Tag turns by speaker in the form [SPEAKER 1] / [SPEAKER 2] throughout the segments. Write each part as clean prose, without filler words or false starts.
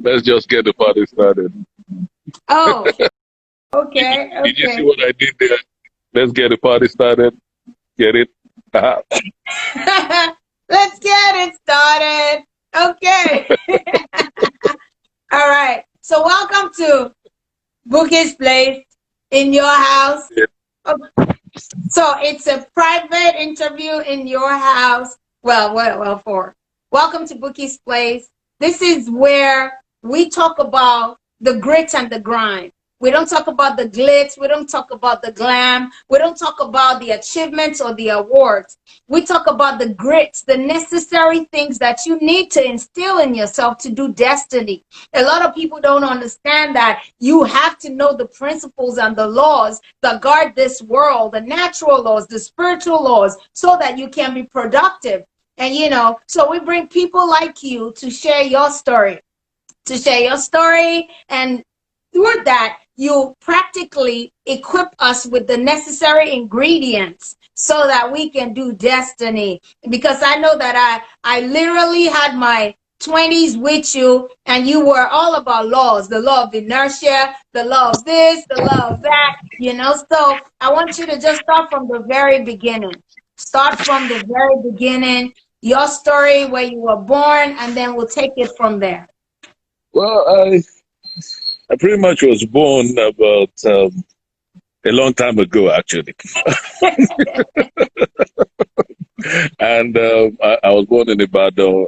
[SPEAKER 1] Let's just get the party started.
[SPEAKER 2] Oh,
[SPEAKER 1] Did you,
[SPEAKER 2] okay,
[SPEAKER 1] did you see
[SPEAKER 2] okay.
[SPEAKER 1] what I did there? Let's get the party started. Get it? Uh-huh.
[SPEAKER 2] Let's get it started. Okay. All right. So welcome to Bouqui'S place in your house.
[SPEAKER 1] Yeah.
[SPEAKER 2] Okay. So it's a private interview in your house. For welcome to Bookie's Place. This is where we talk about the grit and the grind. We don't talk about the glitz. We don't talk about the glam. We don't talk about the achievements or the awards. We talk about the grits, the necessary things that you need to instill in yourself to do destiny. A lot of people don't understand that you have to know the principles and the laws that guard this world, the natural laws, the spiritual laws, so that you can be productive. And so we bring people like you to share your story, and through that, you practically equip us with the necessary ingredients so that we can do destiny. Because I know that I literally had my 20s with you, and you were all about laws, the law of inertia, the law of this, the law of that. So I want you to just start from the very beginning. Start from the very beginning, your story, where you were born, and then we'll take it from there.
[SPEAKER 1] Well, I pretty much was born about a long time ago, actually. And I was born in Ibadan.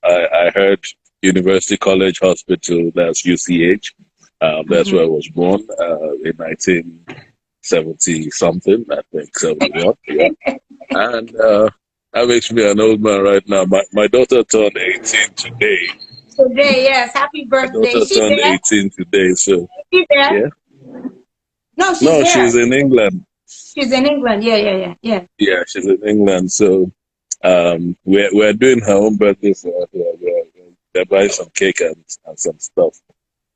[SPEAKER 1] I heard University College Hospital, that's UCH. That's where I was born in 1970 something, I think, 71. Yeah. And that makes me an old man right now. My daughter turned 18 today.
[SPEAKER 2] Today, yes. Happy
[SPEAKER 1] My
[SPEAKER 2] birthday.
[SPEAKER 1] daughter
[SPEAKER 2] She's
[SPEAKER 1] turned
[SPEAKER 2] there.
[SPEAKER 1] 18 today. So,
[SPEAKER 2] She's there.
[SPEAKER 1] yeah.
[SPEAKER 2] No, she's
[SPEAKER 1] No,
[SPEAKER 2] there.
[SPEAKER 1] she's in England.
[SPEAKER 2] She's in England. Yeah.
[SPEAKER 1] Yeah, she's in England. So, we're doing her own birthday for her. They're buying some cake and some stuff.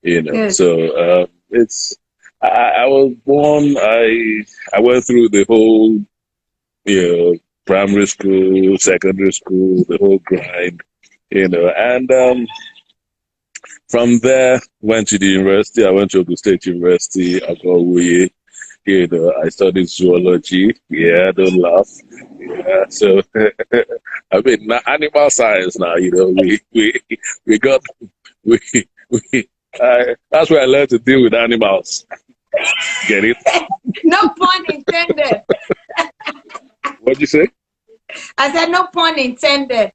[SPEAKER 2] Good.
[SPEAKER 1] So I was born. I went through the whole primary school, secondary school, the whole grind. And from there went to the university. I went to Ogun State University. I got away. I studied zoology. Yeah, don't laugh. Yeah, so I mean, animal science now. We got we we. That's where I learned to deal with animals. Get it?
[SPEAKER 2] No pun intended.
[SPEAKER 1] What'd you say?
[SPEAKER 2] I said no pun intended.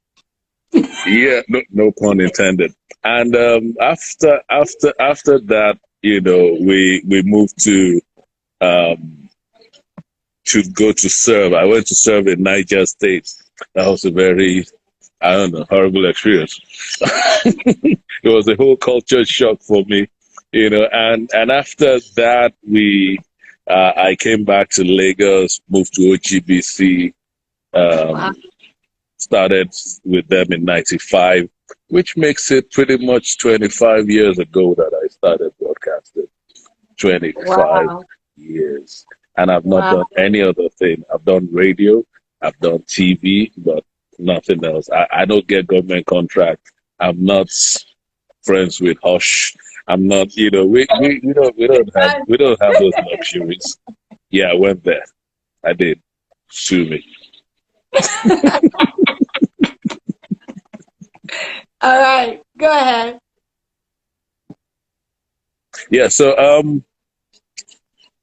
[SPEAKER 1] Yeah, no pun intended. And after that, we moved um, to go to serve. I went to serve in Niger State. That was a very, I don't know, horrible experience. It was a whole culture shock for me. And after that, I came back to Lagos, moved to OGBC,
[SPEAKER 2] Wow.
[SPEAKER 1] um, started with them in '95, which makes it pretty much 25 years ago that I started broadcasting. 25
[SPEAKER 2] Wow.
[SPEAKER 1] years. And I've not
[SPEAKER 2] Wow.
[SPEAKER 1] done any other thing. I've done radio, I've done TV, but nothing else. I don't get government contract. I'm not friends with Hush. I'm not, we don't have those luxuries. Yeah, I went there. I did. Sue me.
[SPEAKER 2] All right. Go ahead.
[SPEAKER 1] Yeah, so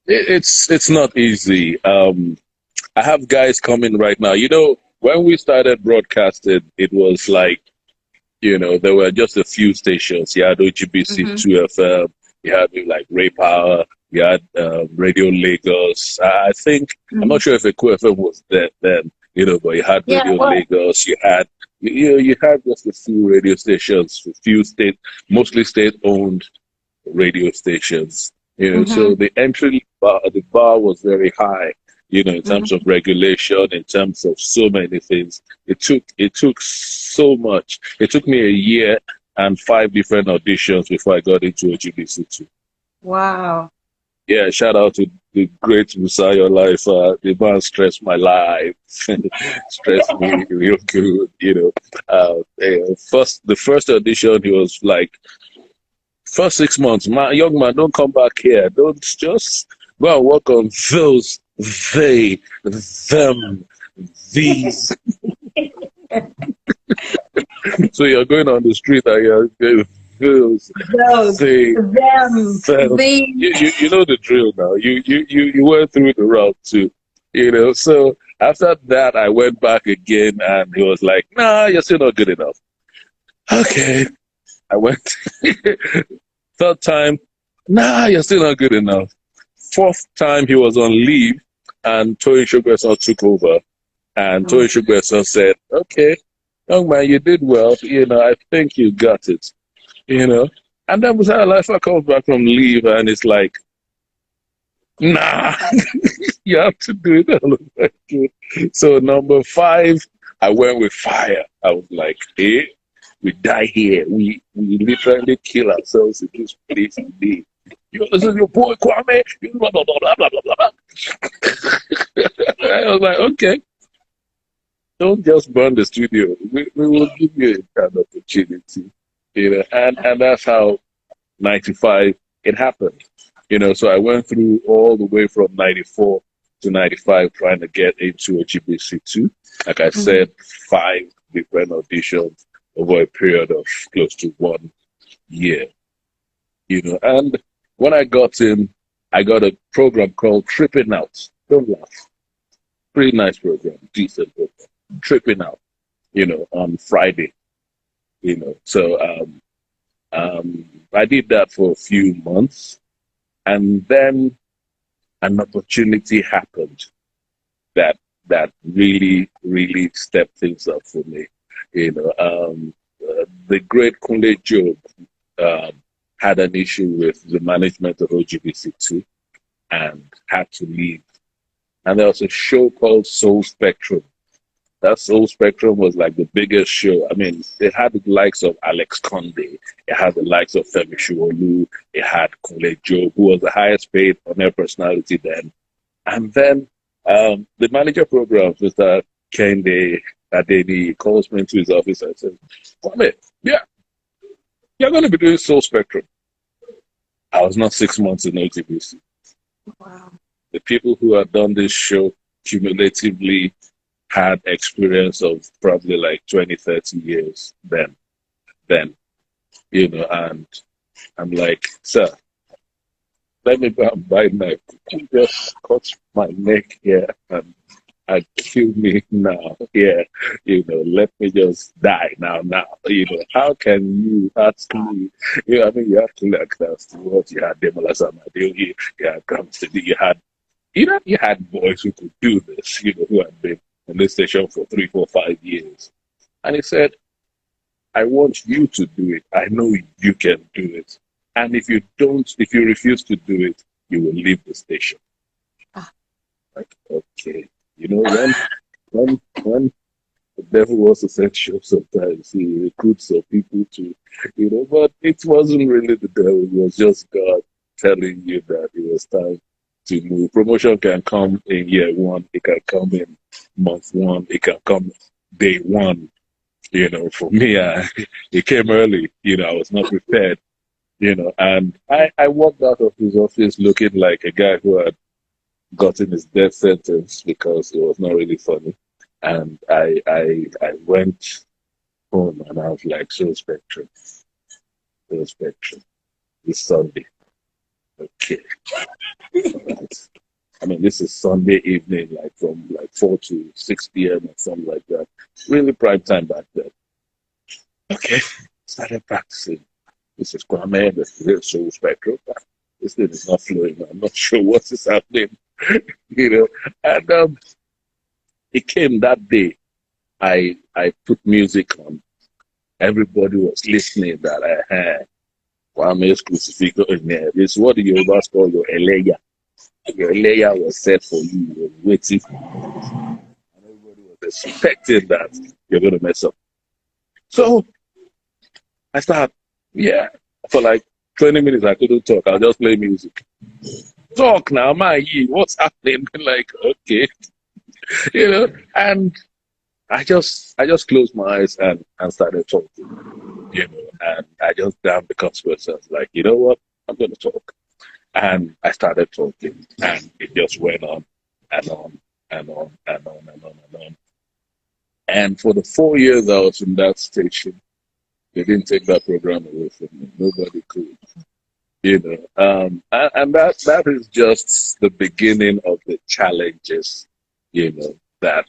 [SPEAKER 1] it's not easy. I have guys coming right now. When we started broadcasting, it was like, there were just a few stations. You had OGBC
[SPEAKER 2] Mm-hmm.
[SPEAKER 1] 2FM, you had like Ray Power, you had Radio Lagos. I think, I'm
[SPEAKER 2] Mm-hmm.
[SPEAKER 1] not sure if Echo FM was there then, but you had
[SPEAKER 2] Yeah.
[SPEAKER 1] Radio
[SPEAKER 2] Well.
[SPEAKER 1] Lagos, you had just a few radio stations, a few mostly state-owned radio stations. So
[SPEAKER 2] Mm-hmm.
[SPEAKER 1] the bar was very high. In terms of
[SPEAKER 2] Mm-hmm.
[SPEAKER 1] regulation, in terms of so many things. It took so much. It took me a year and 5 different auditions before I got into OGBC two.
[SPEAKER 2] Wow.
[SPEAKER 1] Yeah, shout out to the great Messiah Life. The man stressed my life, stressed me real good. The first audition, he was like, First 6 months, my young man, don't come back here. Don't just go and work on those, they, them, these. So you're going on the street and you're going, those, they,
[SPEAKER 2] them,
[SPEAKER 1] them. You know the drill now. You went through the route too. So after that, I went back again, and he was like, "Nah, you're still not good enough." Okay, I went. Third time, "Nah, you're still not good enough." Fourth time, he was on leave, and Toyin Shugbeson took over, and Toyin Shugbeson said, "Okay, young man, you did well. I think you got it." And then was how life. I come back from leave, and it's like, "Nah, you have to do it all over again." So number 5, I went with fire. I was like, "Hey, we die here. We literally kill ourselves in this place today. This is your boy Kwame. Blah blah blah blah blah blah blah." I was like, "Okay, don't just burn the studio. We will give you an opportunity." And that's how 95 it happened. So I went through all the way from 94 to 95 trying to get into a GBC2. Like I said, 5 different auditions over a period of close to 1 year. And when I got in, I got a program called Tripping Out. Don't laugh. Pretty nice program, decent program. Tripping Out, on Friday. So I did that for a few months, and then an opportunity happened that really stepped things up for me. The great Kunle Job had an issue with the management of OGBC2 and had to leave. And there was a show called Soul Spectrum. That Soul Spectrum was like the biggest show. I mean, it had the likes of Alex Conde, it had the likes of Femi Shuolu, it had Kunle Job, who was the highest paid on-air personality then. And then the manager program, Mr. Kende Adeni, calls me into his office and says, "Kwame, yeah, you're going to be doing Soul Spectrum." I was not 6 months in OTBC.
[SPEAKER 2] Wow.
[SPEAKER 1] The people who had done this show cumulatively had experience of probably like 20, 30 years then, and I'm like, "Sir, let me go and buy knife. You just cut my neck here and kill me now. Yeah, let me just die now. How can you ask me? I mean, you have to like that. What you had Demola Samadil, you had Gramsteady, you had boys who could do this, who had been on this station for 3, 4, 5 years." And he said, "I want you to do it. I know you can do it. And if you refuse to do it, you will leave the station." Like, okay. When the devil wants to set you up sometimes, he recruits some people to, but it wasn't really the devil. It was just God telling you that it was time to move. Promotion can come in year 1. It can come in month 1. It can come day 1. For me, it came early. I was not prepared. And I walked out of his office looking like a guy who had gotten his death sentence because it was not really funny. And I went home and I was like, Soul Spectrum this Sunday. Okay. Right. I mean, this is Sunday evening, like from like 4 to 6 p.m. or something like that. Really prime time back then. Okay. Started practicing. This is Kwame, this is Soul Spectrum. This thing is not flowing. I'm not sure what is happening. And it came that day. I put music on. Everybody was listening that I had Kwame's crucifixion in there. This is what the Yorubas call your Eleya. Your Eleya was set for you. You were waiting for you. And everybody was expecting that you're going to mess up. So I started, for like 20 minutes I couldn't talk. I'll just play music. Talk now, what's happening? Like, okay. And I just closed my eyes and started talking, and I just damned the consequences. Like, you know what? I'm going to talk. And I started talking, and it just went on and on and on and on and on and on. And for the 4 years I was in that station, they didn't take that program away from me. Nobody could, you know. And that is just the beginning of the challenges, you know, that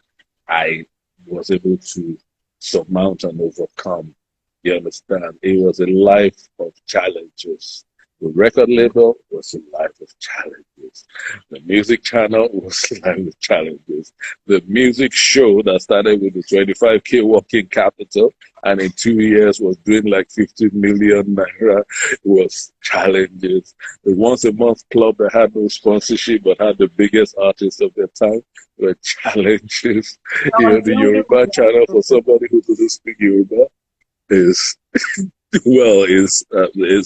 [SPEAKER 1] I was able to surmount and overcome. You understand? It was a life of challenges. The record label was a life of challenges. The music channel was a life of challenges. The music show that started with the 25K working capital and in 2 years was doing like 50 million naira was challenges. The once a month club that had no sponsorship but had the biggest artists of their time were challenges. You know, the Yoruba channel for somebody who doesn't speak Yoruba is is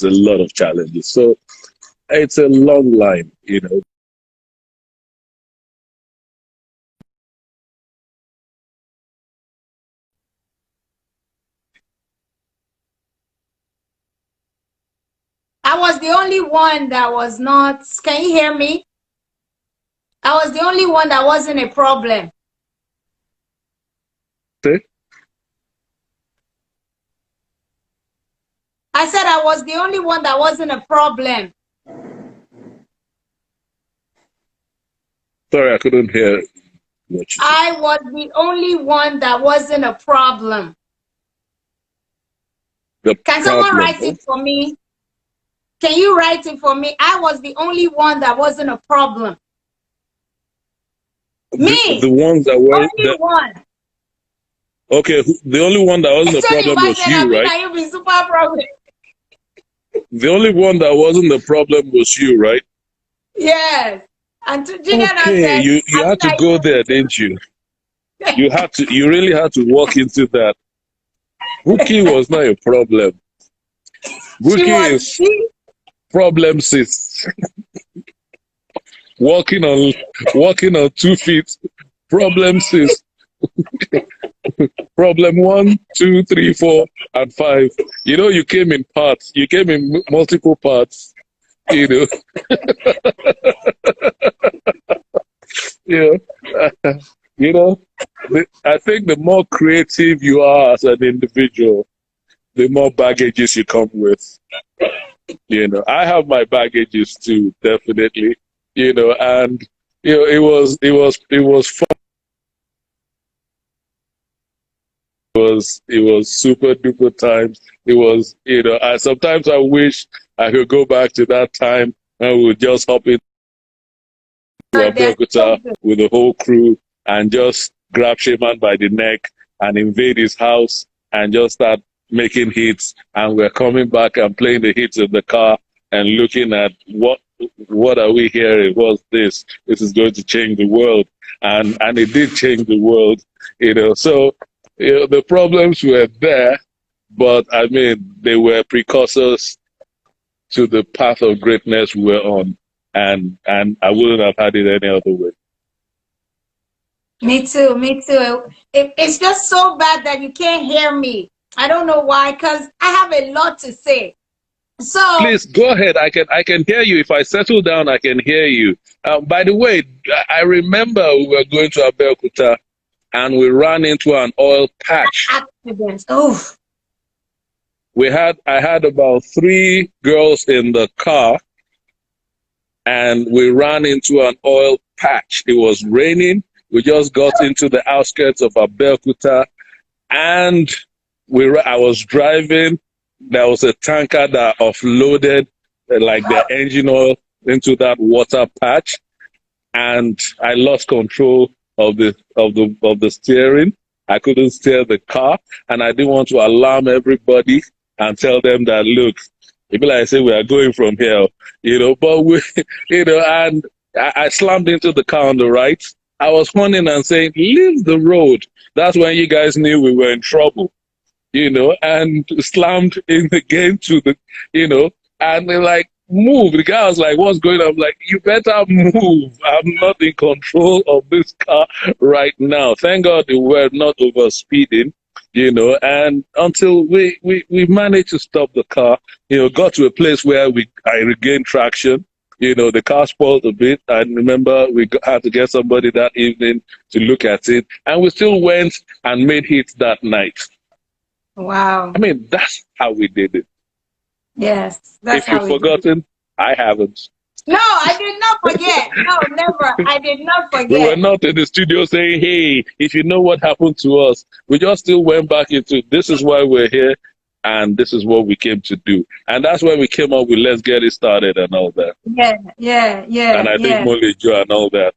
[SPEAKER 1] a lot of challenges. So it's a long line, you know.
[SPEAKER 2] I was the only one that was not. Can you hear me? I was the only one that wasn't a problem.
[SPEAKER 1] See?
[SPEAKER 2] I said I was the only one that wasn't a problem.
[SPEAKER 1] Sorry, I couldn't hear what you said.
[SPEAKER 2] I was the only one that wasn't a problem. Can someone write it for me? Can you write it for me? I was the only one that wasn't a problem. Me.
[SPEAKER 1] The ones that were
[SPEAKER 2] only one.
[SPEAKER 1] Okay, the only one that wasn't a problem was you, right?
[SPEAKER 2] You be super problem.
[SPEAKER 1] The only one that wasn't the problem was you, right?
[SPEAKER 2] Yes. And
[SPEAKER 1] okay, you had to go there, didn't you? You really had to walk into that. Bouquie was not a problem. Bouquie is problem sis. walking on 2 feet. Problem sis. Problem 1, 2, 3, 4, and 5. You know, you came in parts. You came in multiple parts. You know. You know, I think the more creative you are as an individual, the more baggages you come with. You know, I have my baggages too, definitely. You know, and you know, it was fun. It was super duper times. It was, you know, sometimes I wish I could go back to that time and we would just hop in Abeokuta with the whole crew and just grab Shaman by the neck and invade his house and just start making hits. And we're coming back and playing the hits in the car and looking at what are we hearing? What's this? This is going to change the world. And it did change the world, you know. So, you know, the problems were there, but I mean, they were precursors to the path of greatness we're on. And I wouldn't have had it any other way.
[SPEAKER 2] Me too. It's just so bad that you can't hear me. I don't know why, because I have a lot to say. So
[SPEAKER 1] please go ahead. I can hear you. If I settle down, I can hear you. By the way, I remember we were going to Abeokuta and we ran into an oil patch.
[SPEAKER 2] Accident. Oh.
[SPEAKER 1] I had about 3 girls in the car and we ran into an oil patch. It was raining. We just got into the outskirts of Abeokuta and I was driving. There was a tanker that offloaded like the engine oil into that water patch, and I lost control of the steering. I couldn't steer the car, and I didn't want to alarm everybody and tell them that, look, people like I say we are going from here, you know. But and I slammed into the car on the right. I was horning and saying, leave the road. That's when you guys knew we were in trouble, you know, and slammed in again to the, you know, and they're like, move. The guy was like, what's going on? I'm like, you better move. I'm not in control of this car right now. Thank God they were not over speeding, and until we managed to stop the car, got to a place where I regained traction. The car spoiled a bit. I remember we had to get somebody that evening to look at it, and we still went and made hits that night.
[SPEAKER 2] Wow.
[SPEAKER 1] I mean, that's how we did it.
[SPEAKER 2] Yes, that's
[SPEAKER 1] if you've forgotten, I haven't.
[SPEAKER 2] No, I did not forget. No, never. I did not forget.
[SPEAKER 1] We were not in the studio saying, hey, if you know what happened to us, we just still went back into this is why we're here and this is what we came to do. And that's why we came up with Let's Get It Started and all that.
[SPEAKER 2] Yeah.
[SPEAKER 1] And I think Molly Joe and all that.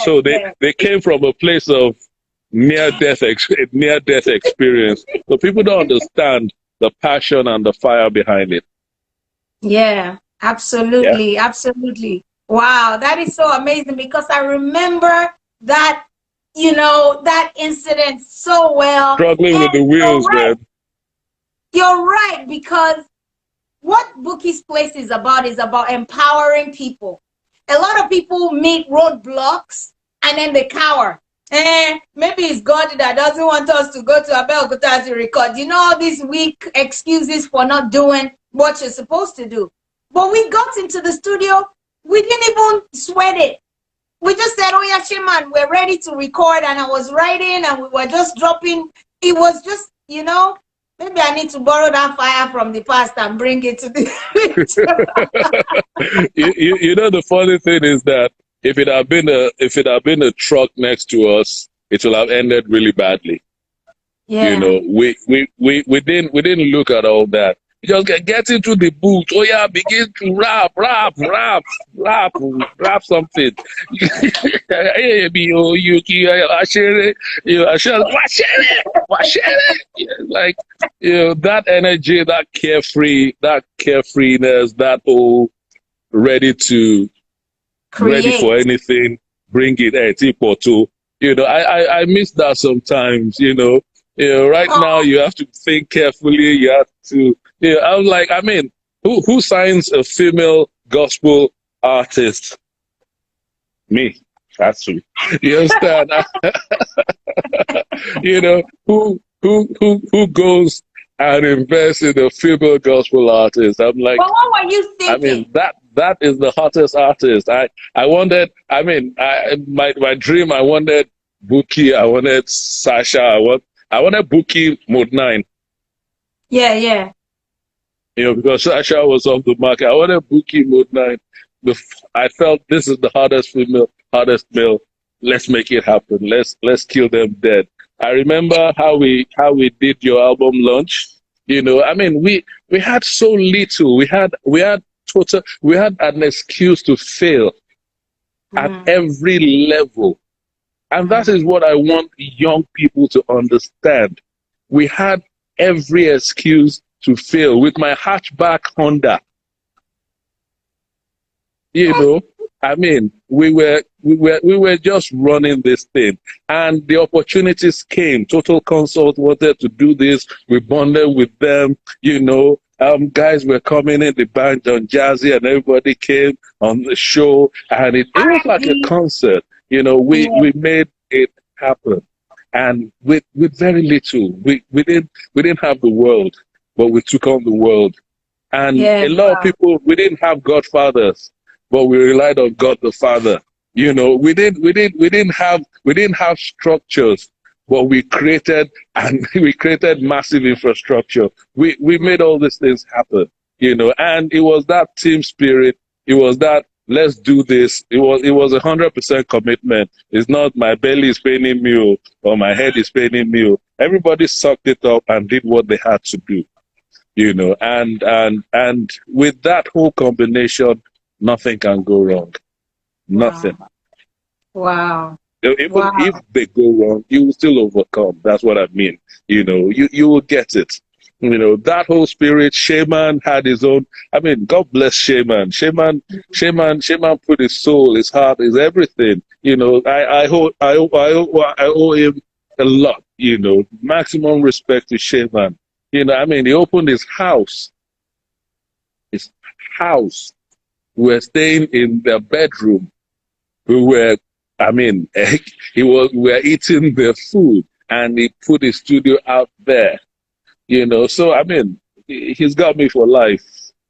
[SPEAKER 1] So they came from a place of near-death experience. So people don't understand the passion and the fire behind it.
[SPEAKER 2] Yeah. Absolutely. Wow, that is so amazing because I remember that, that incident so well.
[SPEAKER 1] Struggling with the wheels, man.
[SPEAKER 2] You're right, because what Bouqui'S Place is about empowering people. A lot of people meet roadblocks and then they cower. Maybe it's God that doesn't want us to go to Abeokuta to record. All these weak excuses for not doing what you're supposed to do. But we got into the studio, we didn't even sweat it. We just said, oh yeah, Shaman, we're ready to record. And I was writing and we were just dropping. It was just, maybe I need to borrow that fire from the past and bring it to the
[SPEAKER 1] The funny thing is that if it had been a truck next to us, it will have ended really badly.
[SPEAKER 2] Yeah.
[SPEAKER 1] We didn't look at all that. Just get into the booth. Oh yeah, begin to rap something. Like that energy, that carefreeness, that whole ready for anything, bring it at Ipoto. I miss that sometimes. Right now you have to think carefully. You have to. I was like, who signs a female gospel artist? Me, actually. You understand? Who goes and invests in a female gospel artist? I'm like,
[SPEAKER 2] but what were you thinking?
[SPEAKER 1] That is the hottest artist. I wanted. My dream. I wanted Bouquie. I wanted Sasha. I wanted Bouquie Mode 9.
[SPEAKER 2] Yeah.
[SPEAKER 1] Because Sasha was off the market. I wanted Bouquie Mode 9. I felt this is the hottest female, hottest male. Let's make it happen. Let's kill them dead. I remember how we did your album launch. We had so little. We had an excuse to fail at every level. And that is what I want young people to understand. We had every excuse to fail with my hatchback Honda. We were just running this thing, and the opportunities came. Total Consult wanted to do this. We bonded with them. Guys were coming in, the band Nigezie, and everybody came on the show, and it was like a concert. We made it happen, and with very little. We didn't have the world, but we took on the world. And a lot of people, we didn't have godfathers, but we relied on God the Father. We didn't have structures, but we created massive infrastructure. We made all these things happen, and it was that team spirit. It was that let's do this. It was 100% commitment. It's not my belly is paining me or my head is paining me. Everybody sucked it up and did what they had to do, and with that whole combination, nothing can go wrong. Nothing.
[SPEAKER 2] Wow.
[SPEAKER 1] Even if they go wrong, you will still overcome. That's what I mean. You will get it. That whole spirit. Shaman had his own. God bless Shaman. Shaman put his soul, his heart, his everything. I owe him a lot. Maximum respect to Shaman. He opened his house. We were staying in their bedroom. We were eating their food. and he put his studio out there, you know. So I mean, he's got me for life.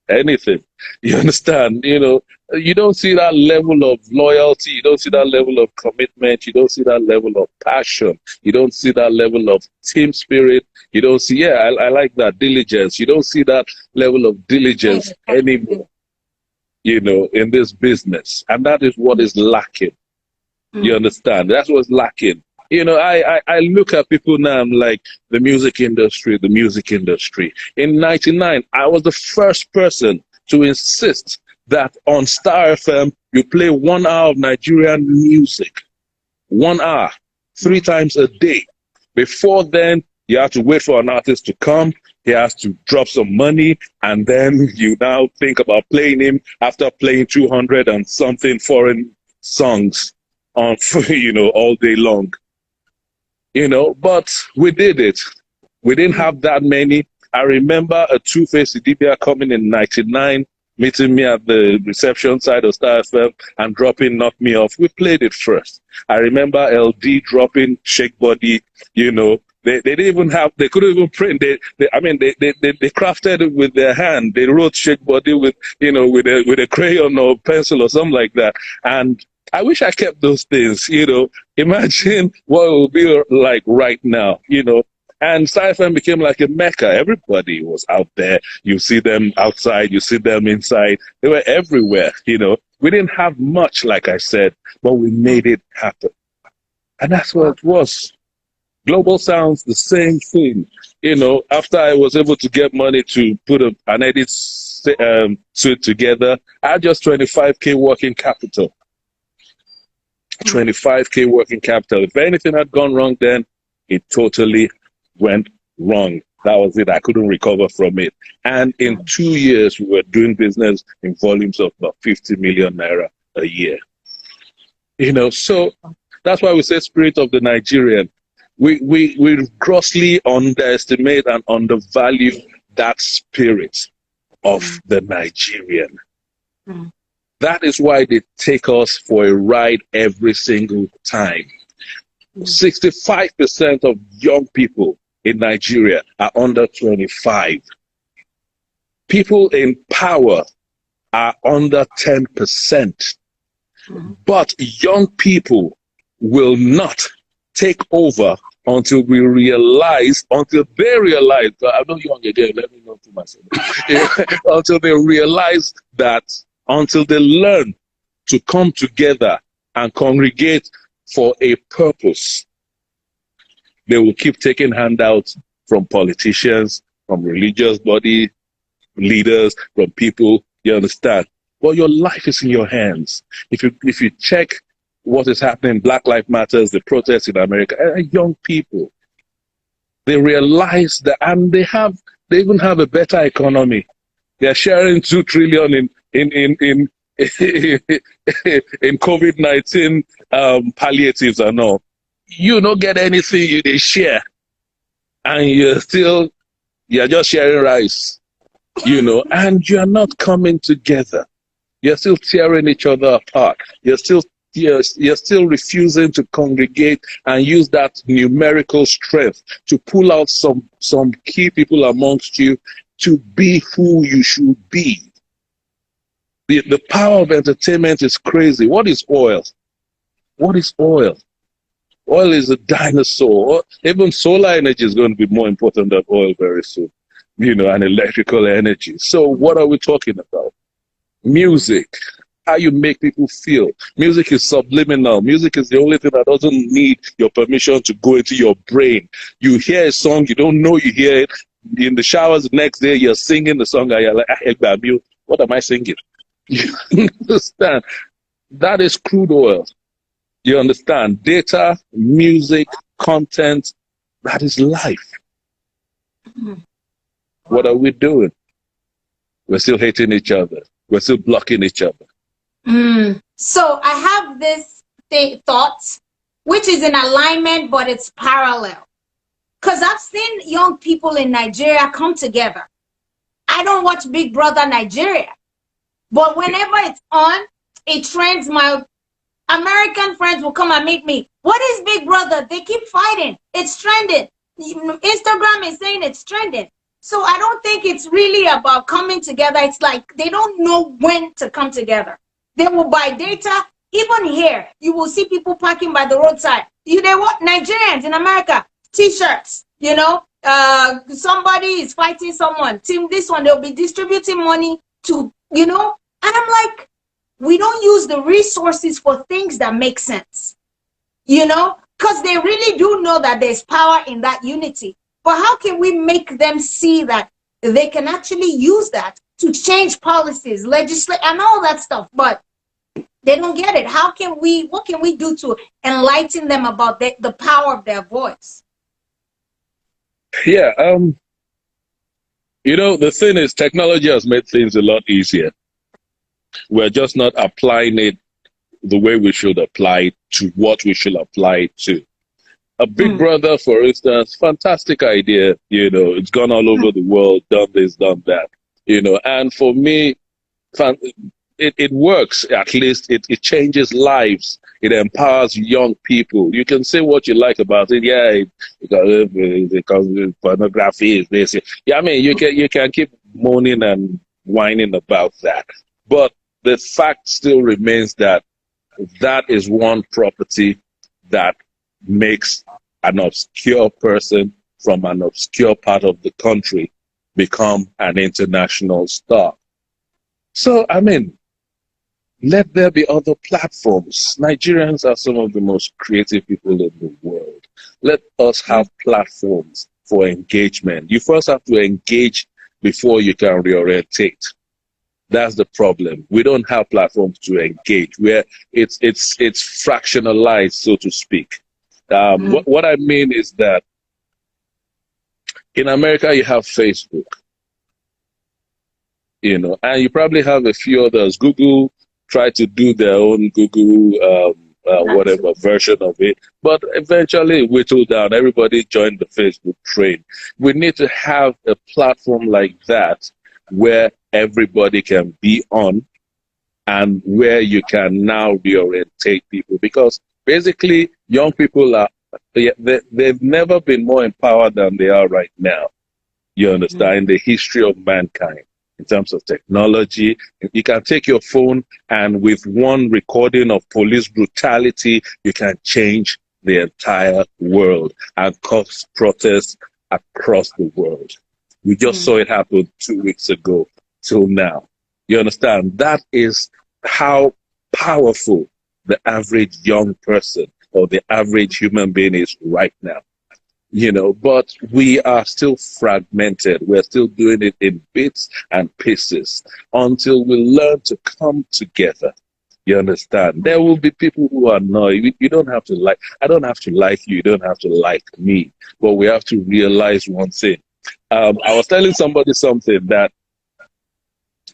[SPEAKER 1] Anything, you understand? You know, you don't see that level of loyalty, you don't see that level of commitment, you don't see that level of passion, you don't see that level of team spirit, you don't see, yeah, I like that diligence. You don't see that level of diligence anymore, you know, in this business, and that is what is lacking. You understand? That's what's lacking. You know, I look at people now, I'm like, the music industry, the music industry. In 99, I was the first person to insist that on Star FM, you play 1 hour of Nigerian music. 1 hour, 3 times a day. Before then, you have to wait for an artist to come. He has to drop some money, and then you now think about playing him after playing 200 and something foreign songs on, you know, all day long. You know, but we did it. We didn't have that many. I remember a Two-Face Idibia coming in 99, meeting me at the reception side of Star FM and dropping Knock Me Off. We played it first. I remember LD dropping Shake Body, you know. They didn't even have, they couldn't even print. They crafted it with their hand. They wrote Shake Body with, you know, with a crayon or pencil or something like that. And I wish I kept those things, you know. Imagine what it will be like right now, you know. And Star FM became like a mecca. Everybody was out there. You see them outside, you see them inside. They were everywhere, you know. We didn't have much, like I said, but we made it happen. And that's what it was. Global Sounds, the same thing. You know, after I was able to get money to put an edit suite together, I had just 25K working capital. 25K working capital. If anything had gone wrong then, it totally went wrong. That was it. I couldn't recover from it. And in 2 years, we were doing business in volumes of about 50 million naira a year. You know, so that's why we say spirit of the Nigerian. We grossly underestimate and undervalue that spirit of the Nigerian. That is why they take us for a ride every single time. 65% of young people in Nigeria are under 25. People in power are under 10%. But young people will not take over until they realize, I'm not young again, let me not do myself. Until they realize that, until they learn to come together and congregate for a purpose, they will keep taking handouts from politicians, from religious body leaders, from people, you understand? But your life is in your hands. If you check what is happening, Black Lives Matter, the protests in America, young people, they realize that, and they even have a better economy. They're sharing 2 trillion in COVID-19 palliatives and all. You don't get anything, they share, and you're just sharing rice, you know, and you're not coming together. You're still tearing each other apart. You're still refusing to congregate and use that numerical strength to pull out some key people amongst you to be who you should be. The power of entertainment is crazy. What is oil? What is oil? Oil is a dinosaur. Even solar energy is going to be more important than oil very soon, you know, and electrical energy. So what are we talking about? Music. How you make people feel. Music is subliminal. Music is the only thing that doesn't need your permission to go into your brain. You hear a song, you don't know you hear it. In the showers the next day, you're singing the song, and you're like, what am I singing? You understand? That is crude oil. You understand? Data, music, content, that is life. What are we doing? We're still hating each other. We're still blocking each other.
[SPEAKER 2] So I have this thought, which is in alignment, but it's parallel. Because I've seen young people in Nigeria come together. I don't watch Big Brother Nigeria, but whenever it's on, it trends my American friends will come and meet me. What is Big Brother? They keep fighting. It's trending. Instagram is saying it's trending. So I don't think it's really about coming together. It's like they don't know when to come together. They will buy data. Even here, you will see people parking by the roadside. They want Nigerians in America, T-shirts, somebody is fighting someone. Team this one, they'll be distributing money to, and I'm like, we don't use the resources for things that make sense, because they really do know that there's power in that unity. But how can we make them see that they can actually use that to change policies, legislate, and all that stuff? But they don't get it. What can we do to enlighten them about the power of their voice?
[SPEAKER 1] Yeah, the thing is, technology has made things a lot easier. We're just not applying it the way we should apply it to what we should apply it to. A Big Brother, for instance, fantastic idea. It's gone all over the world, done this, done that. And for me, it works. At least it changes lives. It empowers young people. You can say what you like about it. Yeah, because pornography is this. Yeah, I mean, you can keep moaning and whining about that, but the fact still remains that is one property that makes an obscure person from an obscure part of the country become an international star. So, I mean, let there be other platforms. Nigerians are some of the most creative people in the world. Let us have platforms for engagement. You first have to engage before you can reorientate. That's the problem. We don't have platforms to engage where it's fractionalized, so to speak. What I mean is that in America you have Facebook, and you probably have a few others. Google tried to do their own Google whatever version of it, but eventually it whittled down. Everybody joined the Facebook train. We need to have a platform like that where everybody can be on and where you can now reorientate people, because basically young people they've never been more empowered than they are right now. You understand? In the history of mankind, in terms of technology, you can take your phone and with one recording of police brutality, you can change the entire world and cause protests across the world. We just saw it happen 2 weeks ago till now. You understand? That is how powerful the average young person or the average human being is right now. But we are still fragmented. We're still doing it in bits and pieces until we learn to come together. You understand? There will be people who are annoyed. You don't have to like, I don't have to like you. You don't have to like me. But we have to realize one thing. I was telling somebody something that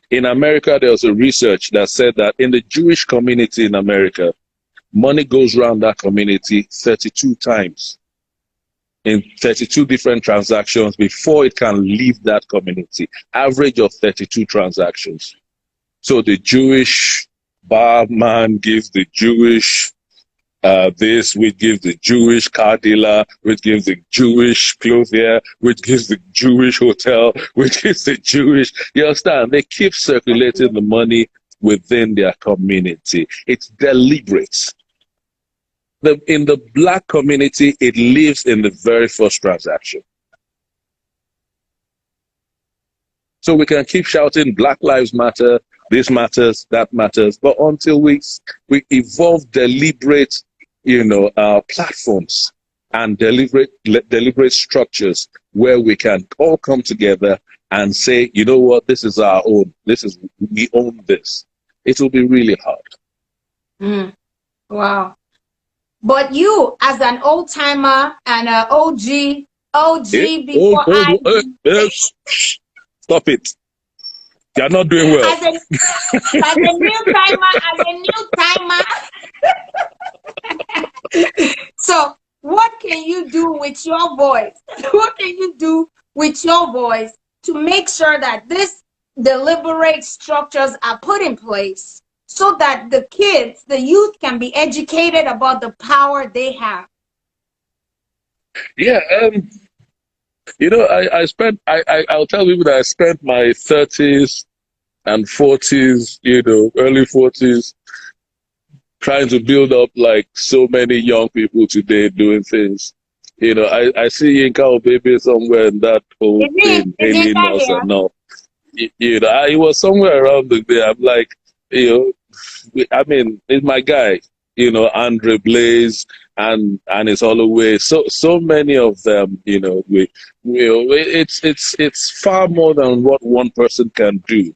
[SPEAKER 1] in America, there was a research that said that in the Jewish community in America, money goes around that community 32 times in 32 different transactions before it can leave that community. Average of 32 transactions. So the Jewish barman gives the Jewish this, which gives the Jewish car dealer, which gives the Jewish clothier, which gives the Jewish hotel, which gives the Jewish, you understand? They keep circulating the money within their community. It's deliberate. In the black community, it lives in the very first transaction. So we can keep shouting Black Lives Matter, this matters, that matters, but until we evolve deliberate, platforms and deliberate structures where we can all come together and say, you know what, this is our own. We own this. It will be really hard.
[SPEAKER 2] Wow. But you, as an old timer and an OG before
[SPEAKER 1] stop it. You're not doing well.
[SPEAKER 2] As a new timer. So what can you do with your voice? What can you do with your voice to make sure that this deliberate structures are put in place so that the kids, the youth, can be educated about the power they have?
[SPEAKER 1] Yeah, I'll tell people that I spent my 30s and 40s, early 40s, trying to build up like so many young people today doing things. I see Yinka Baby somewhere in that whole thing,
[SPEAKER 2] Is it
[SPEAKER 1] hailing
[SPEAKER 2] that
[SPEAKER 1] us
[SPEAKER 2] here?
[SPEAKER 1] and all. I was somewhere around there. I'm like, I mean, it's my guy, Andre Blaze and it's Holloway. So many of them, it's far more than what one person can do.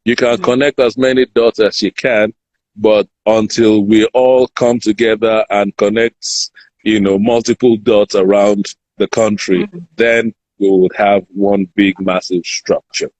[SPEAKER 1] You can connect as many dots as you can, but until we all come together and connect, multiple dots around the country, then we would have one big, massive structure.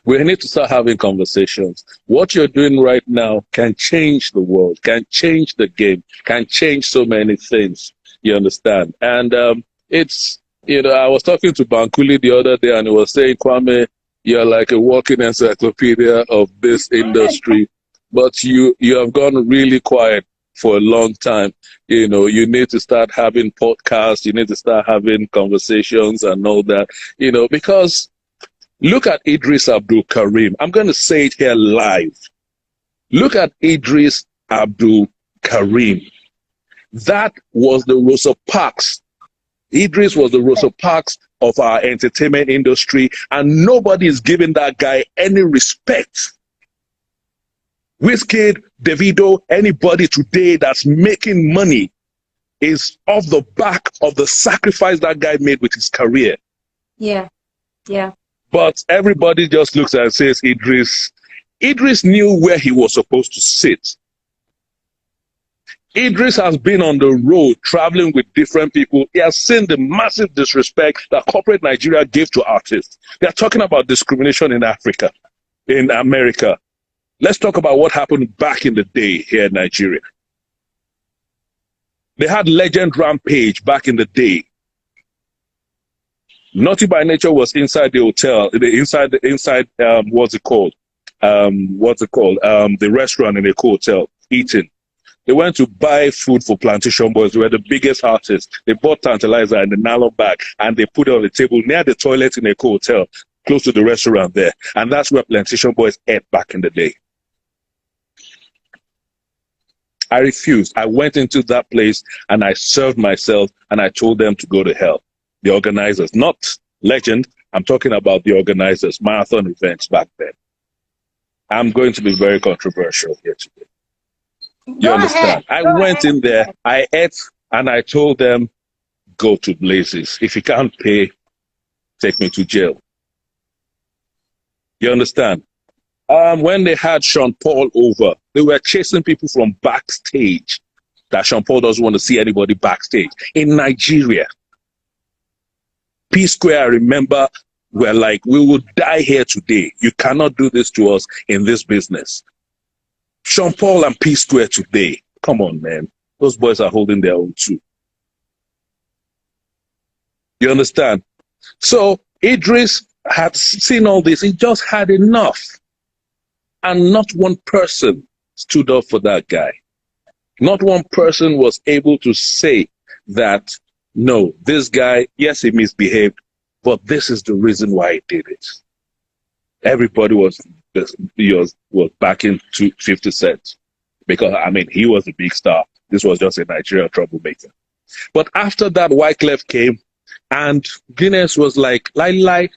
[SPEAKER 1] We need to start having conversations. What you're doing right now can change the world, can change the game, can change so many things. You understand? And I was talking to Bankuli the other day, and he was saying, Kwame, you're like a walking encyclopedia of this industry, but you have gone really quiet for a long time. You need to start having podcasts, you need to start having conversations and all that, because look at Idris Abdul Karim. I'm going to say it here live. Look at Idris Abdul Karim. That was the Rosa Parks. Idris was the Rosa Parks of our entertainment industry, and nobody is giving that guy any respect. Wizkid, Davido, anybody today that's making money is off the back of the sacrifice that guy made with his career.
[SPEAKER 2] Yeah.
[SPEAKER 1] But everybody just looks and says, Idris knew where he was supposed to sit. Idris has been on the road traveling with different people. He has seen the massive disrespect that corporate Nigeria gave to artists. They are talking about discrimination in Africa, in America. Let's talk about what happened back in the day here in Nigeria. They had Legend Rampage back in the day. Naughty by Nature was inside the hotel, inside what's it called? The restaurant in the hotel, eating. They went to buy food for Plantation Boys. They were the biggest artists. They bought tantalizer in the nylon bag and they put it on the table near the toilet in a hotel, close to the restaurant there. And that's where Plantation Boys ate back in the day. I refused. I went into that place and I served myself and I told them to go to hell. The organizers, not Legend. I'm talking about the organizers, marathon events back then. I'm going to be very controversial here today. You understand? I went in there, I ate, and I told them, go to blazes. If you can't pay, take me to jail. You understand? When they had Sean Paul over, they were chasing people from backstage. That Sean Paul doesn't want to see anybody backstage. In Nigeria, P Square, I remember, were like, we will die here today. You cannot do this to us in this business. Sean Paul and P Square today. Come on, man. Those boys are holding their own too. You understand? So Idris had seen all this. He just had enough. And not one person stood up for that guy. Not one person was able to say that, no, this guy, yes, he misbehaved, but this is the reason why he did it. Everybody was backing to 50 Cent because, I mean, he was a big star. This was just a Nigerian troublemaker. But after that, Wyclef came and Guinness was like, lie.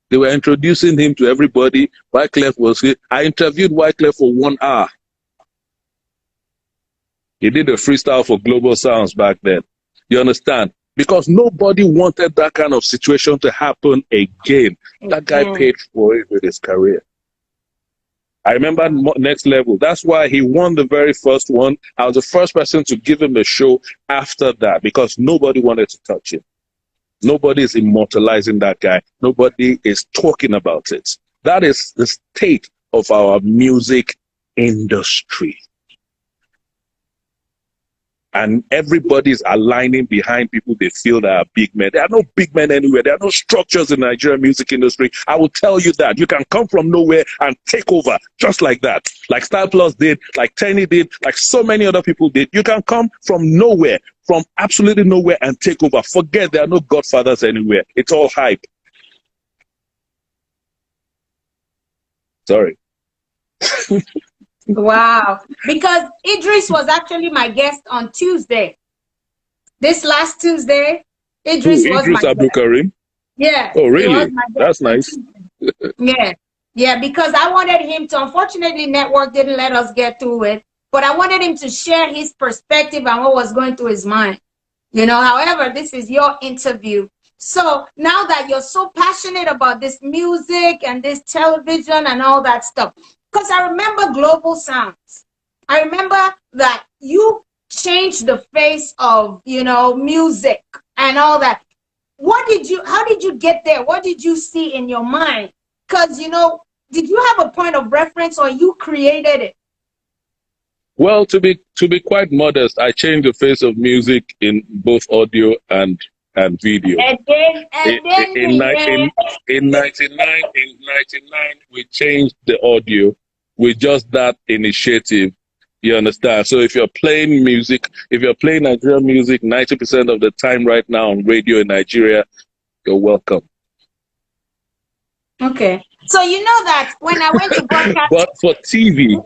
[SPEAKER 1] They were introducing him to everybody. Wyclef was here. I interviewed Wyclef for 1 hour. He did a freestyle for Global Sounds back then. You understand? Because nobody wanted that kind of situation to happen again. That guy paid for it with his career. I remember Next Level. That's why he won the very first one. I was the first person to give him a show after that because nobody wanted to touch him. Nobody is immortalizing that guy. Nobody is talking about it. That is the state of our music industry. And everybody's aligning behind people they feel that are big men. There are no big men anywhere. There are no structures in the Nigerian music industry. I will tell you that. You can come from nowhere and take over just like that. Like Style Plus did, like Tenny did, like so many other people did. You can come from nowhere, from absolutely nowhere and take over. Forget there are no godfathers anywhere. It's all hype. Sorry.
[SPEAKER 2] Wow. Because Idris was actually my guest on Tuesday. This last Tuesday, Idris was my
[SPEAKER 1] Abdul Karim?
[SPEAKER 2] Yeah.
[SPEAKER 1] Oh, really? That's nice.
[SPEAKER 2] Yeah. Yeah, because I wanted him to, unfortunately, network didn't let us get through it, but I wanted him to share his perspective on what was going through his mind. You know, however, this is your interview. So now that you're so passionate about this music and this television and all that stuff, because I remember Global Sounds. I remember that you changed the face of, you know, music and all that. How did you get there? What did you see in your mind? Because, you know, did you have a point of reference or you created it?
[SPEAKER 1] Well, to be quite modest, I changed the face of music in both audio and video. In 99, we changed the audio with just that initiative. You understand? So if you're playing music, if you're playing Nigerian music 90% of the time right now on radio in Nigeria, you're welcome.
[SPEAKER 2] Okay. So you know that when I went to broadcast
[SPEAKER 1] but for TV.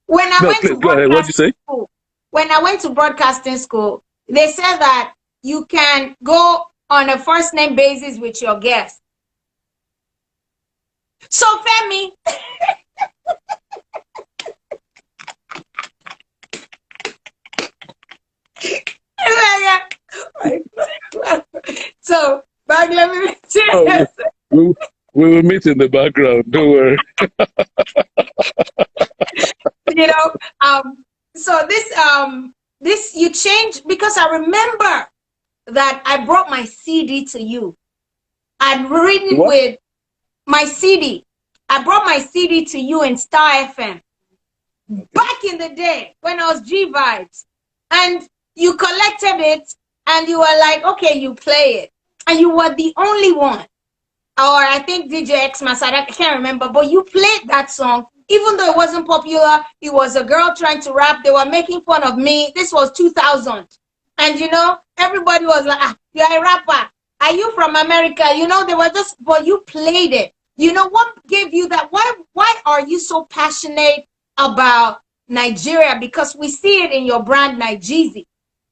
[SPEAKER 2] When I went to
[SPEAKER 1] broadcasting
[SPEAKER 2] school, when I went to broadcasting school, they said that you can go on a first name basis with your guest. So Femi, so back, let me
[SPEAKER 1] we will meet in the background. Don't worry.
[SPEAKER 2] You know, so this you changed because I remember that I brought my CD to you. I'd written with my CD. I brought my CD to you in Star FM back in the day when I was G Vibes, and you collected it and you were like, okay, you play it, and you were the only one, or I think DJ Xmas, I can't remember, but you played that song. Even though it wasn't popular, it was a girl trying to rap. They were making fun of me. This was 2000. And, you know, everybody was like, ah, you're a rapper. Are you from America? You know, they were just, but you played it. You know, what gave you that? Why are you so passionate about Nigeria? Because we see it in your brand, Nigezie.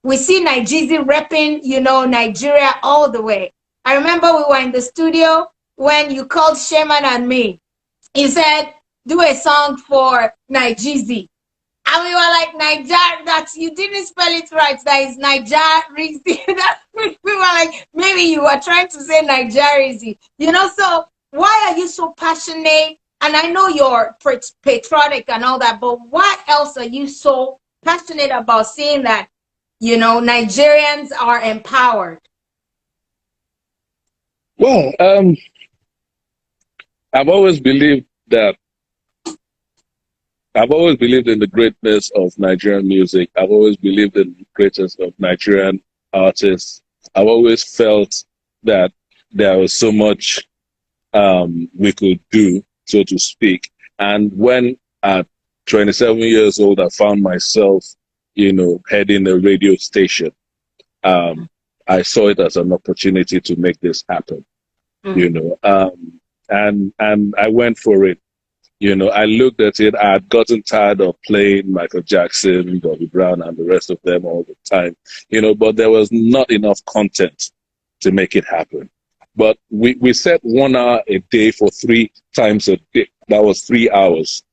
[SPEAKER 2] We see Nigezie repping, you know, Nigeria all the way. I remember we were in the studio when you called Shaman and me. He said, do a song for Nigezie. And we were like, you didn't spell it right. That is Nigezie. We were like, maybe you were trying to say Nigezie. You know, so why are you so passionate? And I know you're patriotic and all that, but why else are you so passionate about seeing that, you know, Nigerians are empowered?
[SPEAKER 1] Well, I've always believed in the greatness of Nigerian music. I've always believed in the greatness of Nigerian artists. I've always felt that there was so much we could do, so to speak. And when at 27 years old, I found myself, you know, heading a radio station, I saw it as an opportunity to make this happen, you know, and I went for it. You know, I looked at it, I had gotten tired of playing Michael Jackson, Bobby Brown, and the rest of them all the time, you know, but there was not enough content to make it happen. But we set 1 hour a day for 3 times a day. That was 3 hours.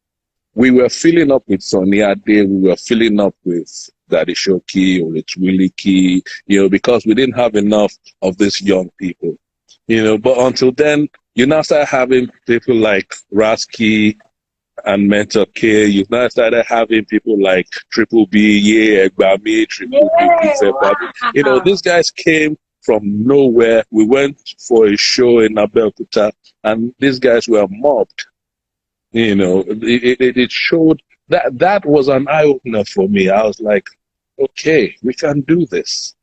[SPEAKER 1] We were filling up with Sonia Day, we were filling up with Daddy Shoki or it's Willie Key, you know, because we didn't have enough of these young people, you know, but until then, you now start having people like Rasky and Mentor K. You now started having people like Triple B, Egbami, Triple B. You know, these guys came from nowhere. We went for a show in Abeokuta, and these guys were mobbed. You know, it showed that was an eye opener for me. I was like, okay, we can do this.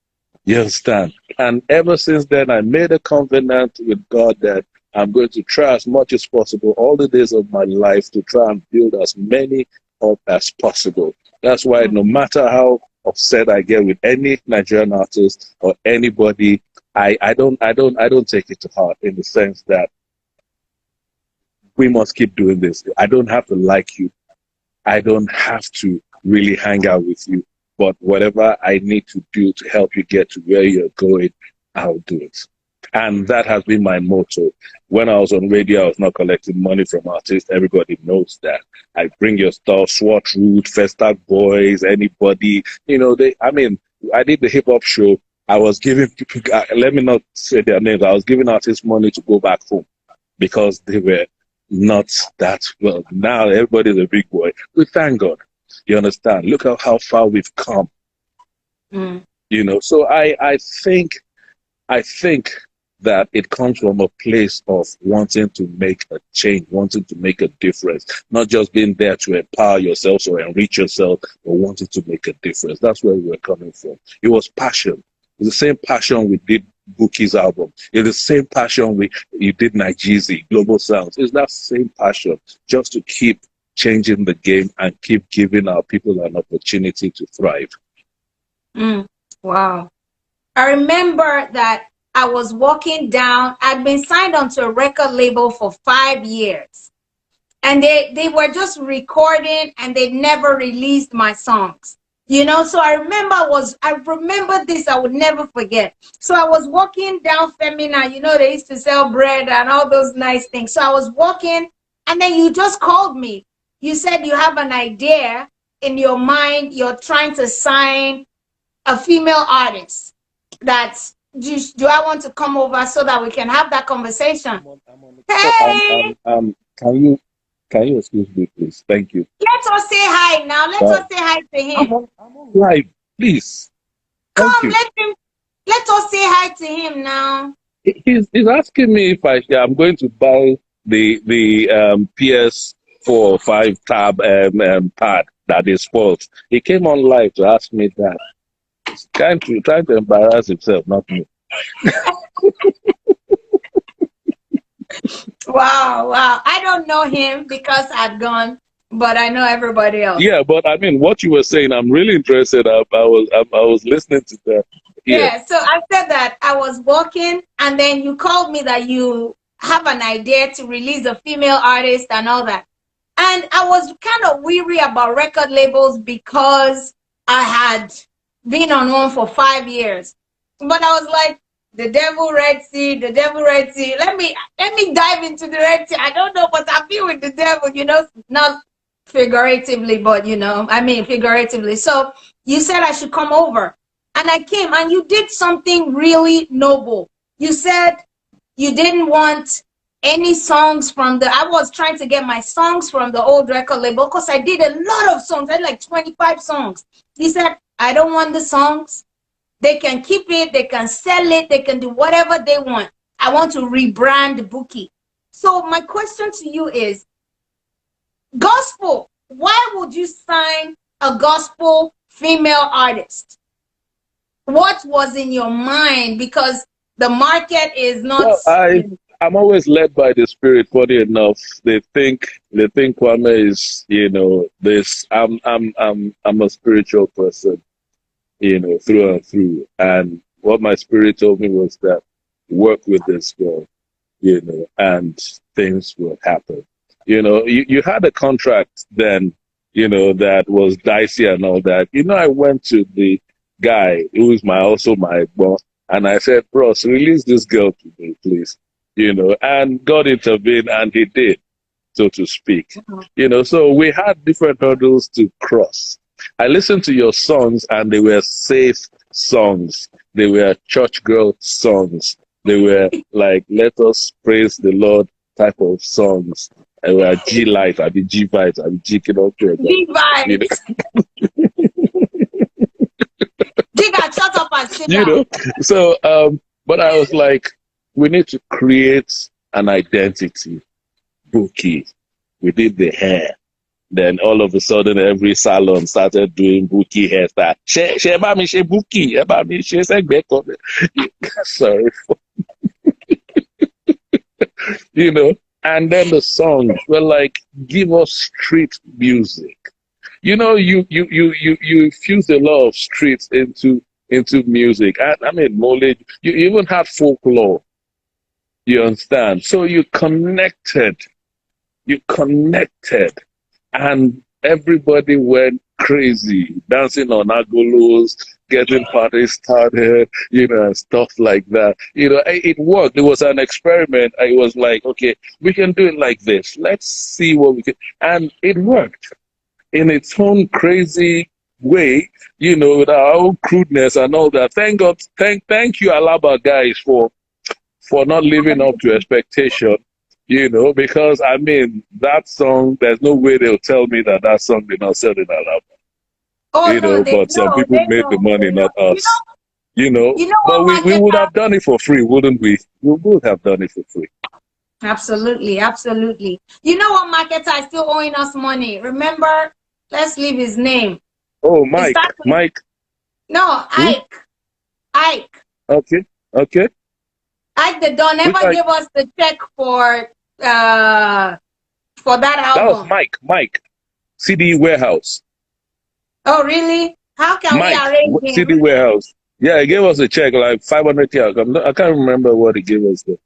[SPEAKER 1] You understand? And ever since then, I made a covenant with God that I'm going to try as much as possible all the days of my life to try and build as many up as possible. That's why no matter how upset I get with any Nigerian artist or anybody, I don't take it to heart, in the sense that we must keep doing this. I don't have to like you. I don't have to really hang out with you. But whatever I need to do to help you get to where you're going, I'll do it. And that has been my motto. When I was on radio, I was not collecting money from artists. Everybody knows that. I bring your stuff, SWAT Root, Festac Boys, anybody. I did the hip hop show. I was giving people, let me not say their names, I was giving artists money to go back home because they were not that well. Now everybody's a big boy. We thank God. You understand? Look at how far we've come. So I think that it comes from a place of wanting to make a change, wanting to make a difference, not just being there to empower yourself or enrich yourself, but wanting to make a difference. That's where we were coming from. It was passion. It's the same passion we did Bouqui'S album. It's the same passion you did Nigezie, Global Sounds. It's that same passion, just to keep changing the game and keep giving our people an opportunity to thrive.
[SPEAKER 2] Wow. I remember that I was walking down. I'd been signed onto a record label for 5 years. And they were just recording, and they never released my songs. So I remember this, I would never forget. So I was walking down FEMI, they used to sell bread and all those nice things. So I was walking, and then you just called me. You said you have an idea in your mind. You're trying to sign a female artist. Do I want to come over so that we can have that conversation? Hey!
[SPEAKER 1] Can you excuse me, please? Thank you.
[SPEAKER 2] Let us say hi now. Let us say hi to him.
[SPEAKER 1] I'm on live, please.
[SPEAKER 2] Come, let us say hi to him now.
[SPEAKER 1] He's asking me if I'm going to buy the PS4 or 5 tab pad that is spoiled. He came on live to ask me that. He's trying to embarrass himself, not me.
[SPEAKER 2] Wow. I don't know him because I'd gone, but I know everybody else.
[SPEAKER 1] Yeah, but I mean, what you were saying, I'm really interested. I was listening to that.
[SPEAKER 2] Yeah, so I said that I was walking, and then you called me that you have an idea to release a female artist and all that. And I was kind of weary about record labels because I had been on one for 5 years. But I was like, the devil Red Sea. Let me dive into the Red Sea. I don't know, but I've been with the devil, not figuratively, but figuratively. So you said I should come over. And I came, and you did something really noble. You said you didn't want any songs I was trying to get my songs from the old record label because I did a lot of songs. I had like 25 songs. You said, I don't want the songs. They can keep it, they can sell it, they can do whatever they want. I want to rebrand Bouquie. So my question to you is, gospel, why would you sign a gospel female artist? What was in your mind? Because the market is not...
[SPEAKER 1] Well, I'm always led by the Spirit. Funny enough, they think Kwame is, this. I'm a spiritual person, through and through. And what my spirit told me was that work with this girl, and things will happen. You had a contract then, that was dicey and all that. I went to the guy who is also my boss, and I said, bros, release this girl to me, please. And God intervened, and he did, so to speak. So we had different hurdles to cross. I listened to your songs, and they were safe songs. They were church girl songs. They were like, let us praise the Lord type of songs. They were G light, I mean G vibes, I mean G
[SPEAKER 2] vibes. Shut up and sit down.
[SPEAKER 1] So, but I was like, we need to create an identity. Bouquie. We did the hair. Then all of a sudden, every salon started doing Bouquie hairstyle. She ba mi she Bouquie, ba mi she segbe come. Sorry, you know. And then the songs were like, give us street music. You know, you infuse a lot of streets into music. I mean, Mole, you even had folklore. You understand? So you connected, and everybody went crazy, dancing on agolos, getting parties started, and stuff like that. It worked. It was an experiment. I was like, okay, we can do it like this. Let's see what we can. And it worked in its own crazy way, with our own crudeness and all that. Thank God, thank you, Alaba guys, for not living up to expectation, because I mean, that song, there's no way they'll tell me that song did not sell in Alaba,
[SPEAKER 2] Oh no, they
[SPEAKER 1] but some
[SPEAKER 2] know,
[SPEAKER 1] people made the money,
[SPEAKER 2] they know.
[SPEAKER 1] not us,
[SPEAKER 2] You know
[SPEAKER 1] but
[SPEAKER 2] what,
[SPEAKER 1] we would
[SPEAKER 2] Marketa?
[SPEAKER 1] have done it for free, wouldn't we? We would have done it for free.
[SPEAKER 2] Absolutely, absolutely. You know what, Marketa is still owing us money. Remember? Let's leave his name.
[SPEAKER 1] Oh,
[SPEAKER 2] It
[SPEAKER 1] Mike,
[SPEAKER 2] starts with no
[SPEAKER 1] who?
[SPEAKER 2] Ike. Ike.
[SPEAKER 1] Okay, okay.
[SPEAKER 2] Ike the Don
[SPEAKER 1] Which
[SPEAKER 2] never
[SPEAKER 1] Mike?
[SPEAKER 2] gave us the check for that
[SPEAKER 1] That was
[SPEAKER 2] album.
[SPEAKER 1] Mike, CD Warehouse.
[SPEAKER 2] Oh really? How can we
[SPEAKER 1] Mike,
[SPEAKER 2] arrange
[SPEAKER 1] CD
[SPEAKER 2] him?
[SPEAKER 1] Warehouse. Yeah, he gave us a check like 500K. I can't remember what he gave us though.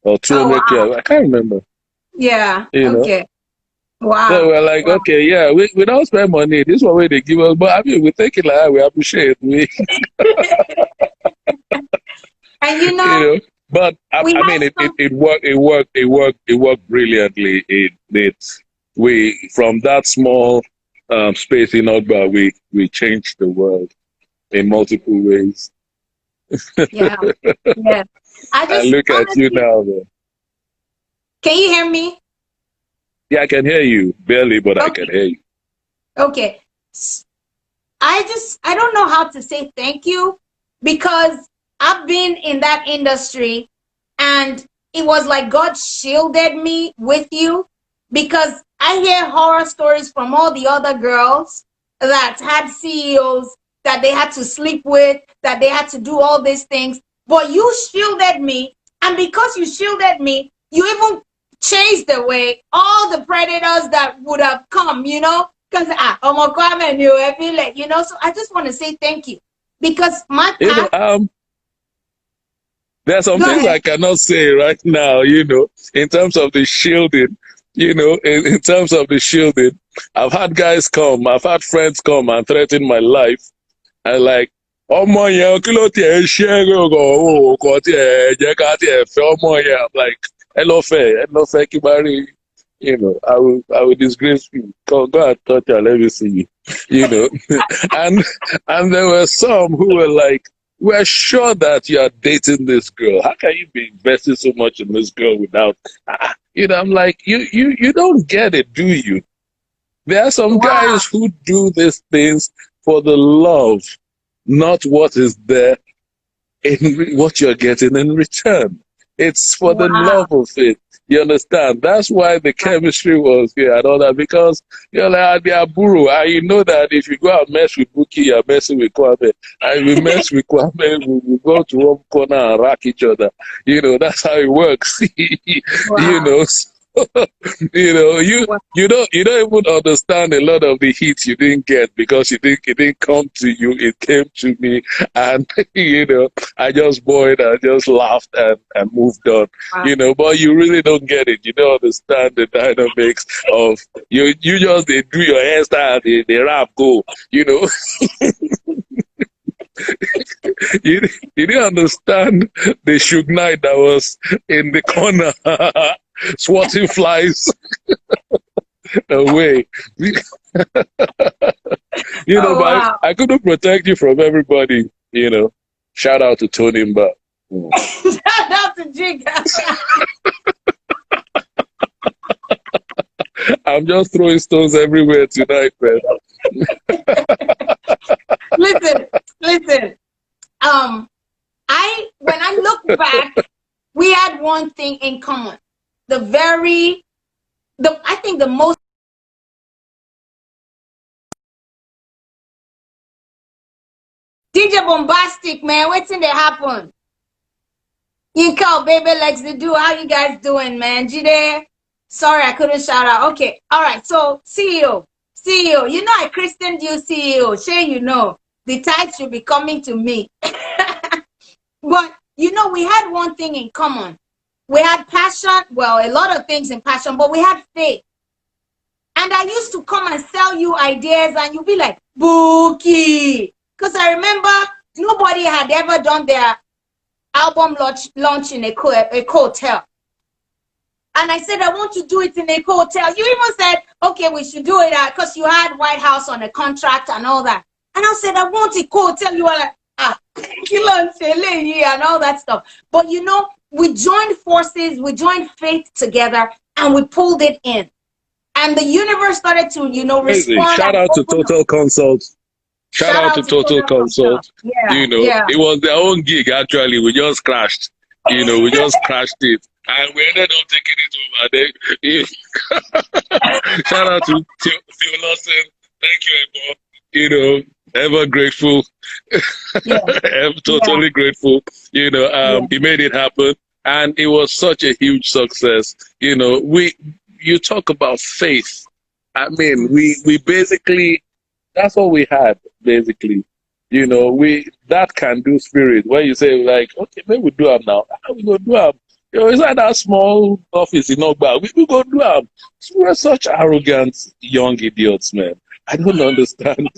[SPEAKER 1] Or
[SPEAKER 2] Oh wow.
[SPEAKER 1] 200K. I can't remember.
[SPEAKER 2] Yeah.
[SPEAKER 1] You know.
[SPEAKER 2] Okay.
[SPEAKER 1] So
[SPEAKER 2] Wow.
[SPEAKER 1] we're like,
[SPEAKER 2] Wow.
[SPEAKER 1] okay, yeah, we don't spend money. This is what way they give us, but I mean, we take it like we appreciate.
[SPEAKER 2] And
[SPEAKER 1] You know. But
[SPEAKER 2] we
[SPEAKER 1] I
[SPEAKER 2] had
[SPEAKER 1] mean,
[SPEAKER 2] some.
[SPEAKER 1] it worked brilliantly. We from that small space in Ogba, we changed the world in multiple ways.
[SPEAKER 2] Yeah. Yeah. I
[SPEAKER 1] And
[SPEAKER 2] just
[SPEAKER 1] look at you
[SPEAKER 2] honestly,
[SPEAKER 1] now, man.
[SPEAKER 2] can you hear me?
[SPEAKER 1] Yeah, I can hear you barely, but I can
[SPEAKER 2] Okay.
[SPEAKER 1] hear you.
[SPEAKER 2] Okay. I don't know how to say thank you because I've been in that industry and it was like God shielded me with you because I hear horror stories from all the other girls that had CEOs that they had to sleep with, that they had to do all these things. But you shielded me, and because you shielded me, you even chased away all the predators that would have come, because Kwame knew every like, so I just want to say thank you because my
[SPEAKER 1] You know,
[SPEAKER 2] path.
[SPEAKER 1] there are some
[SPEAKER 2] Go
[SPEAKER 1] things
[SPEAKER 2] ahead.
[SPEAKER 1] I cannot say right now, in terms of the shielding, in terms of the shielding. I've had guys come, I've had friends come and threaten my life. And like, ọmọ yẹn kí ló tiẹ̀ ṣe é o kò tiẹ̀ jẹ́ ká tiẹ̀ fẹ́ ọmọ yẹn. I'm like, ẹ lọ fẹ́ kí bá rí, I will disgrace you. Go and touch her, let me see you, and there were some who were like, we're sure that you are dating this girl. How can you be investing so much in this girl without, I'm like, you don't get it, do you? There are some
[SPEAKER 2] Wow.
[SPEAKER 1] guys who do these things for the love, not what is there in what you're getting in return. It's for the
[SPEAKER 2] Wow.
[SPEAKER 1] love of it. You understand? That's why the chemistry was here and all that, because you're like, they are buru. And you know that if you go and mess with Bouquie, you're messing with Kwame. And if we mess with Kwame, we go to one corner and rack each other. That's how it works.
[SPEAKER 2] Wow.
[SPEAKER 1] You don't even understand a lot of the hits you didn't get because it didn't come to you, it came to me, and I just bored, I just laughed and moved on.
[SPEAKER 2] Wow.
[SPEAKER 1] But you really don't get it. You don't understand the dynamics of you just they do your hairstyle, they rap go, you, you didn't understand the Suge Knight that was in the corner swatting flies away.
[SPEAKER 2] Oh,
[SPEAKER 1] But
[SPEAKER 2] wow.
[SPEAKER 1] I couldn't protect you from everybody. Shout out to Tony Mba.
[SPEAKER 2] Shout out to Jigga.
[SPEAKER 1] I'm just throwing stones everywhere tonight, man.
[SPEAKER 2] Listen. When I look back, we had one thing in common. I think the most DJ Bombastic, man, what's in there happen? You call Baby Lex to do. How you guys doing, man? Jide? Sorry, I couldn't shout out. Okay, all right. So CEO, you know I christened you CEO. Sure, you know the tithe should be coming to me. But you know, we had one thing in common. We had passion. Well, a lot of things in passion, but we had faith. And I used to come and sell you ideas, and you'd be like, Bouquie. Because I remember nobody had ever done their album launch in a hotel. And I said, I want to do it in a hotel. You even said, okay, we should do it because you had White House on a contract and all that. And I said, I want a hotel. You were like, and all that stuff. But you know, we joined forces, we joined faith together, and we pulled it in. And the universe started to, you know, respond.
[SPEAKER 1] Shout out to Total Consult. Shout out to Total Consult.
[SPEAKER 2] Yeah,
[SPEAKER 1] you know, it was their own gig, actually. We just crashed. You know, we just crashed it. And we ended up taking it over. Shout out to Theo Lawson. Thank you, Ebo. You know, ever grateful. I'm totally grateful. You know, he made it happen. And it was such a huge success. You know, you talk about faith. I mean, we basically, that's all we had, basically. You know, that can do spirit. When you say, like, okay, maybe we do them now. How we go do them? You know, it's like that small office in Ogba. We go do them. We're such arrogant young idiots, man. I don't understand.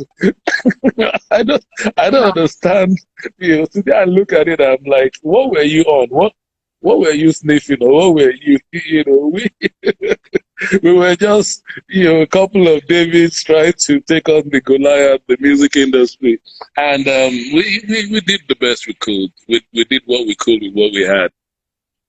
[SPEAKER 1] I don't understand. You know, today I look at it, I'm like, what were you on? What were you sniffing, or what were you, you know, we were just, you know, a couple of Davids trying to take on the Goliath, the music industry. And we did the best we could. We did what we could with what we had.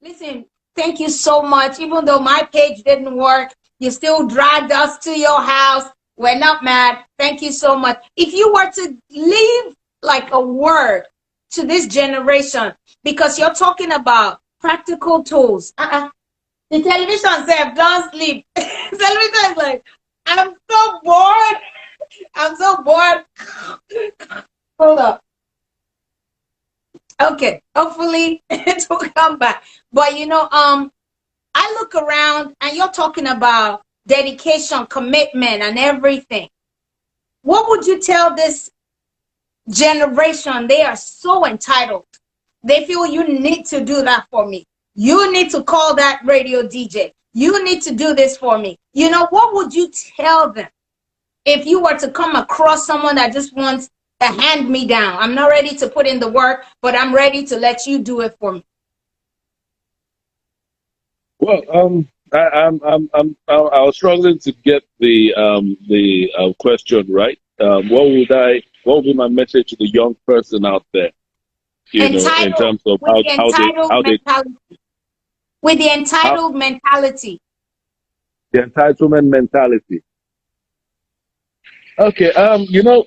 [SPEAKER 2] Listen, thank you so much. Even though my page didn't work, you still dragged us to your house. We're not mad. Thank you so much. If you were to leave like a word to this generation, because you're talking about practical tools. The television said, don't sleep. Television is like, I'm so bored. I'm so bored. Hold up. Okay, hopefully it will come back. But you know, I look around and you're talking about dedication, commitment, and everything. What would you tell this generation? They are so entitled. They feel you need to do that for me. You need to call that radio DJ. You need to do this for me. You know, what would you tell them if you were to come across someone that just wants a hand me down? I'm not ready to put in the work, but I'm ready to let you do it for me.
[SPEAKER 1] Well, I was struggling to get the question right. What would be my message to the young person out there? You know, in terms of how they
[SPEAKER 2] with the entitled mentality.
[SPEAKER 1] The entitlement mentality. Okay, you know,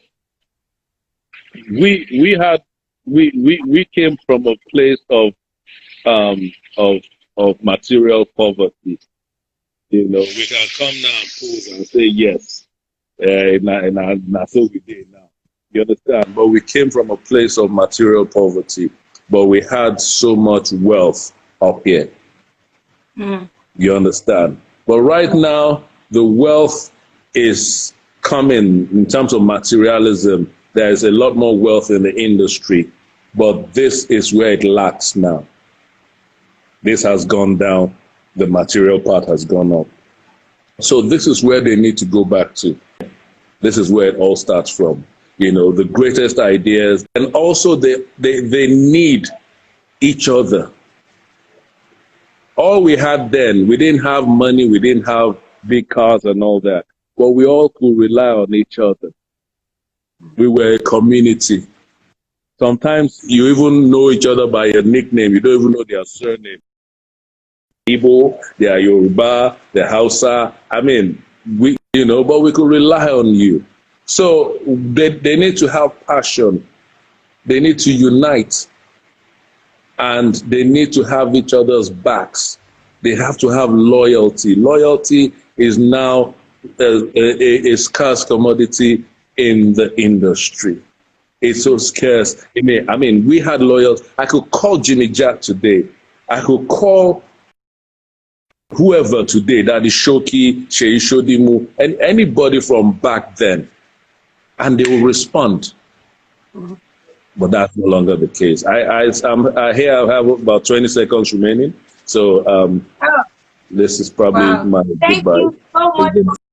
[SPEAKER 1] we came from a place of material poverty. You know, we can come now and pose and say yes, and so we did now. You understand? But we came from a place of material poverty, but we had so much wealth up here. You understand? But right now, the wealth is coming in terms of materialism. There is a lot more wealth in the industry, but this is where it lacks now. This has gone down. The material part has gone up. So this is where they need to go back to. This is where it all starts from. You know, the greatest ideas, and also they need each other. All we had then, we didn't have money, we didn't have big cars and all that, but we all could rely on each other. We were a community. Sometimes you even know each other by your nickname, you don't even know their surname. Igbo, they are Yoruba, they're Hausa. I mean, but we could rely on you. So they need to have passion. They need to unite. And they need to have each other's backs. They have to have loyalty. Loyalty is now a scarce commodity in the industry. It's so scarce. I mean, we had lawyers. I could call Jimmy Jack today. I could call whoever today, that is Shoki, Shei Shodimu, and anybody from back then, and they will respond. But that's no longer the case. Here I have about 20 seconds remaining. So
[SPEAKER 2] Oh,
[SPEAKER 1] this is probably
[SPEAKER 2] wow.
[SPEAKER 1] my
[SPEAKER 2] Thank
[SPEAKER 1] goodbye.
[SPEAKER 2] you so much for